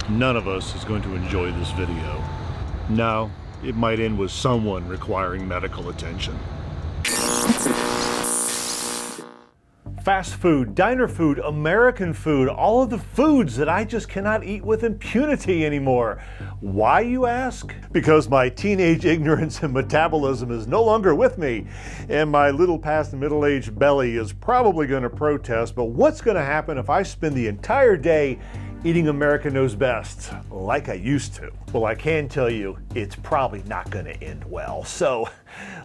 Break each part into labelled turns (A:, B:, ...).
A: None of us is going to enjoy this video. No, it might end with someone requiring medical attention. Fast food, diner food, American food, all of the foods that I just cannot eat with impunity anymore. Why, you ask? Because my teenage ignorance and metabolism is no longer with me, and my little past middle-aged belly is probably going to protest. But what's going to happen if I spend the entire day eating America Knows Best like I used to? Well, I can tell you it's probably not going to end well. So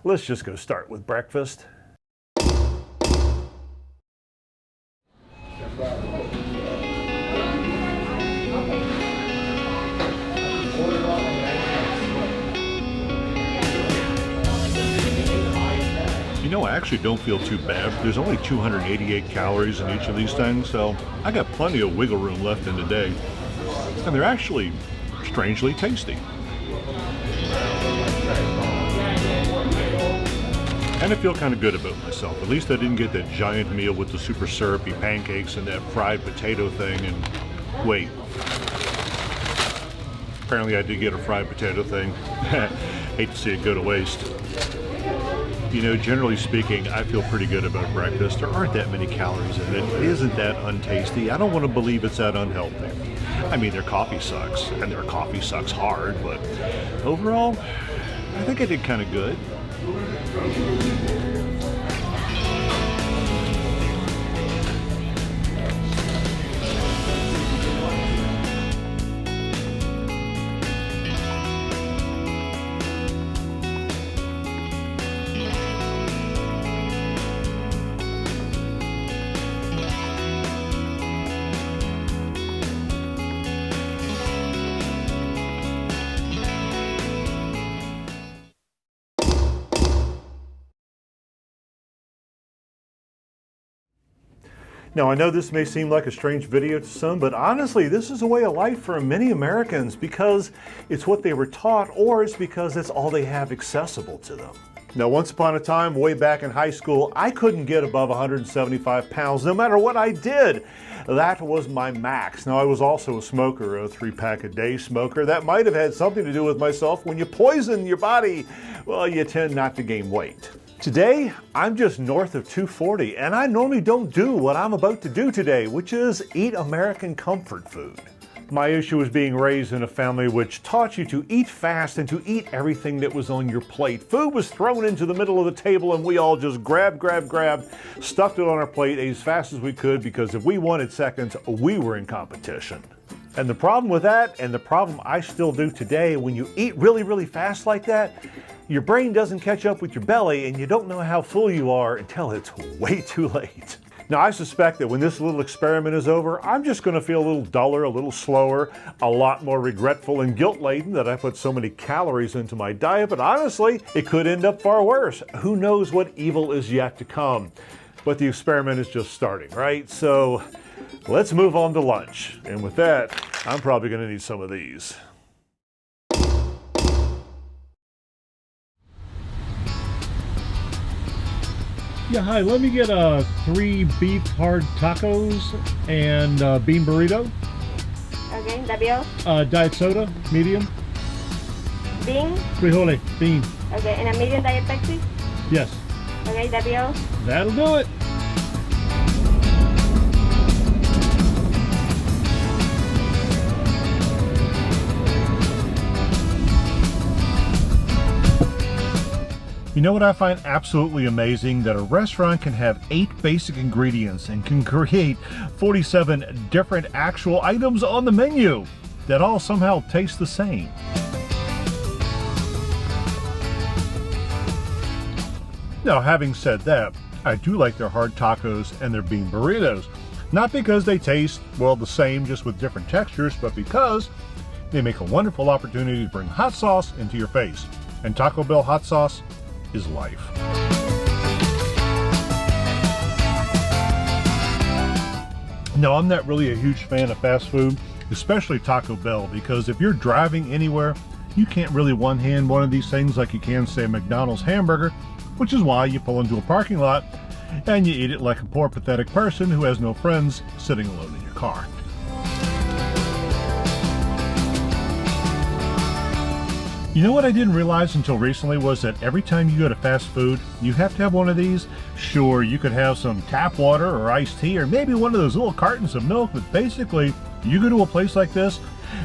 A: let's just go start with breakfast. You know, I actually don't feel too bad. There's only 288 calories in each of these things, so I got plenty of wiggle room left in the day. And they're actually strangely tasty. And I feel kind of good about myself. At least I didn't get that giant meal with the super syrupy pancakes and that fried potato thing. And wait, apparently I did get a fried potato thing. Hate to see it go to waste. You know, generally speaking, I feel pretty good about breakfast. There aren't that many calories in it. It isn't that untasty. I don't want to believe it's that unhealthy. I mean, their coffee sucks, and their coffee sucks hard, but overall, I think I did kind of good. Now, I know this may seem like a strange video to some, but honestly, this is a way of life for many Americans because it's what they were taught, or it's because it's all they have accessible to them. Now, once upon a time, way back in high school, I couldn't get above 175 pounds no matter what I did. That was my max. Now, I was also a smoker, a 3-pack-a-day smoker. That might have had something to do with myself. When you poison your body, well, you tend not to gain weight. Today, I'm just north of 240, and I normally don't do what I'm about to do today, which is eat American comfort food. My issue was being raised in a family which taught you to eat fast and to eat everything that was on your plate. Food was thrown into the middle of the table and we all just grab, stuffed it on our plate, ate as fast as we could, because if we wanted seconds, we were in competition. And the problem with that, and the problem I still do today, when you eat really fast like that, your brain doesn't catch up with your belly and you don't know how full you are until it's way too late. Now, I suspect that when this little experiment is over, I'm just going to feel a little duller, a little slower, a lot more regretful and guilt-laden that I put so many calories into my diet, but honestly, it could end up far worse. Who knows what evil is yet to come? But the experiment is just starting, right? So let's move on to lunch. And with that, I'm probably going to need some of these. Yeah, hi, let me get 3 beef hard tacos and bean burrito.
B: Okay, the bill?
A: Diet soda, medium.
B: Bean?
A: Frijole, bean.
B: Okay, and a medium diet Pepsi?
A: Yes.
B: Okay, the bill?
A: That'll do it. You know what I find absolutely amazing? That a restaurant can have 8 basic ingredients and can create 47 different actual items on the menu that all somehow taste the same. Now, having said that, I do like their hard tacos and their bean burritos. Not because they taste, well, the same, just with different textures, but because they make a wonderful opportunity to bring hot sauce into your face. And Taco Bell hot sauce is life. Now, I'm not really a huge fan of fast food, especially Taco Bell, because if you're driving anywhere, you can't really one-hand one of these things like you can, say, a McDonald's hamburger, which is why you pull into a parking lot and you eat it like a poor, pathetic person who has no friends sitting alone in your car. You know what I didn't realize until recently was that every time you go to fast food, you have to have one of these. Sure, you could have some tap water or iced tea or maybe one of those little cartons of milk, but basically, you go to a place like this,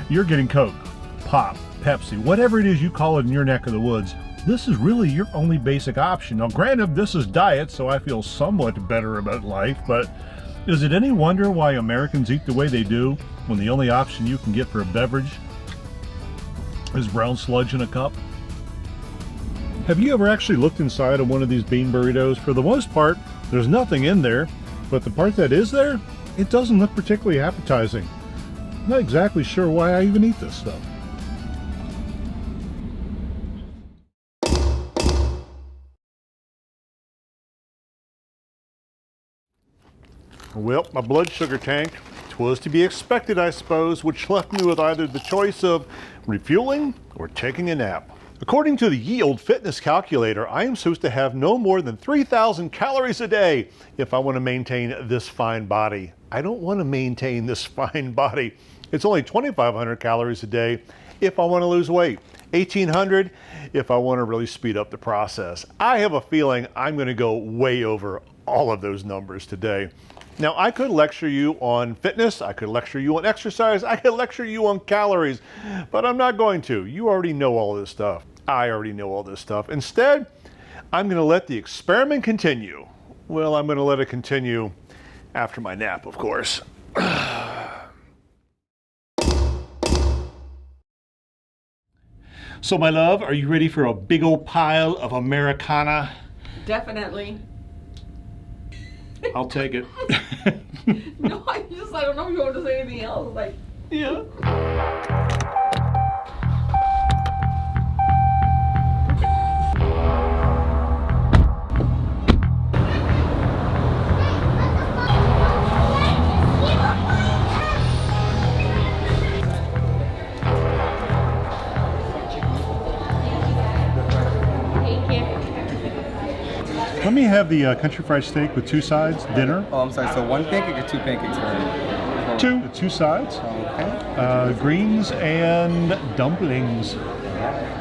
A: you're getting Coke, Pop, Pepsi, whatever it is you call it in your neck of the woods. This is really your only basic option. Now granted, this is diet, so I feel somewhat better about life, but is it any wonder why Americans eat the way they do when the only option you can get for a beverage is brown sludge in a cup? Have you ever actually looked inside of one of these bean burritos? For the most part, there's nothing in there, but the part that is there, it doesn't look particularly appetizing. I'm not exactly sure why I even eat this stuff. Well, my blood sugar tanked. It was to be expected, I suppose, which left me with either the choice of refueling or taking a nap. According to the Yield fitness calculator, I am supposed to have no more than 3,000 calories a day if I want to maintain this fine body. I don't want to maintain this fine body. It's only 2,500 calories a day if I want to lose weight. 1,800 if I want to really speed up the process. I have a feeling I'm going to go way over all of those numbers today. Now, I could lecture you on fitness, I could lecture you on exercise, I could lecture you on calories, but I'm not going to. You already know all this stuff. I already know all this stuff. Instead, I'm going to let the experiment continue. Well, I'm going to let it continue after my nap, of course. So, my love, are you ready for a big old pile of Americana?
C: Definitely.
A: I'll take it.
C: No, I don't know if you want to say anything else. Like,
A: yeah. Let me have the country fried steak with 2 sides, dinner.
D: Oh, I'm sorry. So 1 pancake or 2 pancakes for me?
A: 2 sides.
D: Okay.
A: Greens and dumplings.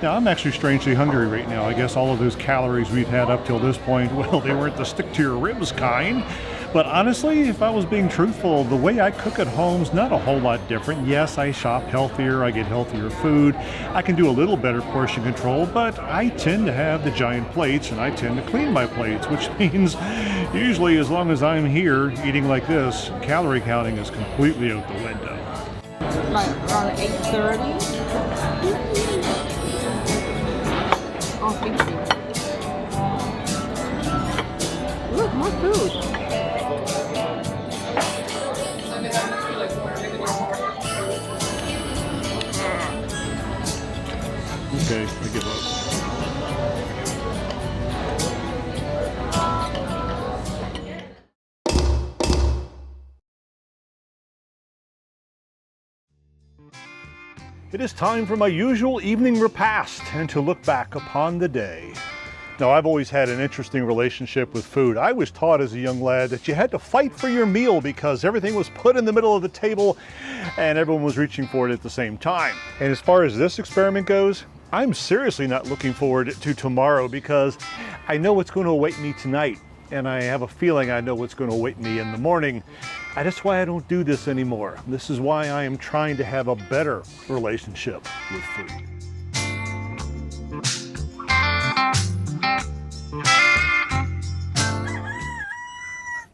A: Now, I'm actually strangely hungry right now. I guess all of those calories we've had up till this point, well, they weren't the stick to your ribs kind. But honestly, if I was being truthful, the way I cook at home's not a whole lot different. Yes, I shop healthier, I get healthier food, I can do a little better portion control, but I tend to have the giant plates and I tend to clean my plates, which means usually as long as I'm here eating like this, calorie counting is completely out the window.
C: like around 8:30. Oh, thank you. Look, more food.
A: Okay, I give up. It is time for my usual evening repast and to look back upon the day. Now, I've always had an interesting relationship with food. I was taught as a young lad that you had to fight for your meal because everything was put in the middle of the table and everyone was reaching for it at the same time. And as far as this experiment goes, I'm seriously not looking forward to tomorrow because I know what's going to await me tonight. And I have a feeling I know what's going to await me in the morning. And that's why I don't do this anymore. This is why I am trying to have a better relationship with food.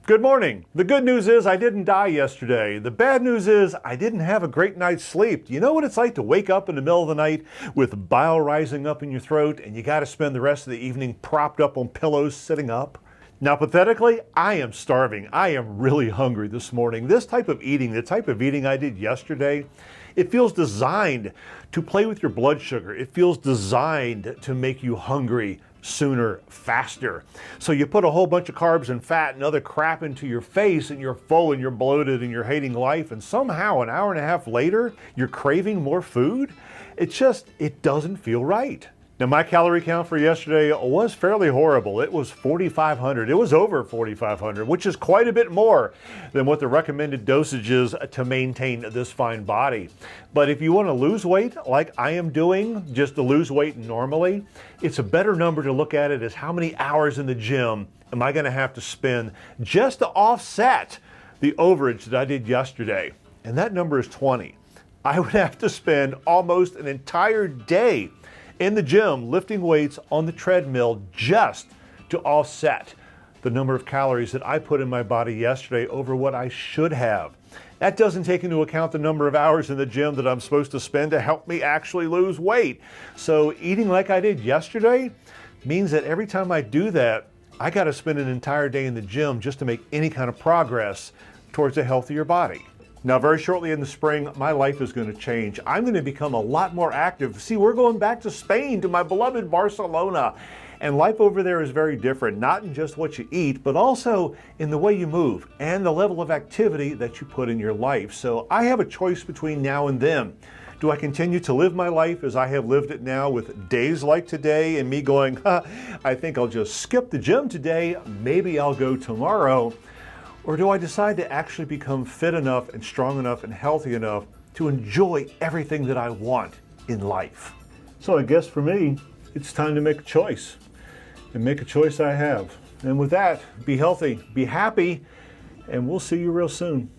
A: Good morning. The good news is I didn't die yesterday. The bad news is I didn't have a great night's sleep. You know what it's like to wake up in the middle of the night with bile rising up in your throat and you got to spend the rest of the evening propped up on pillows sitting up? Now, pathetically, I am starving. I am really hungry this morning. This type of eating, the type of eating I did yesterday, it feels designed to play with your blood sugar. It feels designed to make you hungry sooner, faster. So you put a whole bunch of carbs and fat and other crap into your face and you're full and you're bloated and you're hating life, and somehow an hour and a half later, you're craving more food. It doesn't feel right. Now, my calorie count for yesterday was fairly horrible. It was 4,500. It was over 4,500, which is quite a bit more than what the recommended dosage is to maintain this fine body. But if you want to lose weight like I am doing, just to lose weight normally, it's a better number to look at it as how many hours in the gym am I going to have to spend just to offset the overage that I did yesterday. And that number is 20. I would have to spend almost an entire day in the gym lifting weights on the treadmill just to offset the number of calories that I put in my body yesterday over what I should have. That doesn't take into account the number of hours in the gym that I'm supposed to spend to help me actually lose weight. So eating like I did yesterday means that every time I do that, I got to spend an entire day in the gym just to make any kind of progress towards a healthier body. Now, very shortly in the spring, my life is going to change. I'm going to become a lot more active. See, we're going back to Spain, to my beloved Barcelona. And life over there is very different, not in just what you eat, but also in the way you move and the level of activity that you put in your life. So I have a choice between now and then. Do I continue to live my life as I have lived it now with days like today and me going, I think I'll just skip the gym today, maybe I'll go tomorrow? Or do I decide to actually become fit enough and strong enough and healthy enough to enjoy everything that I want in life? So I guess for me, it's time to make a choice. And make a choice I have. And with that, be healthy, be happy, and we'll see you real soon.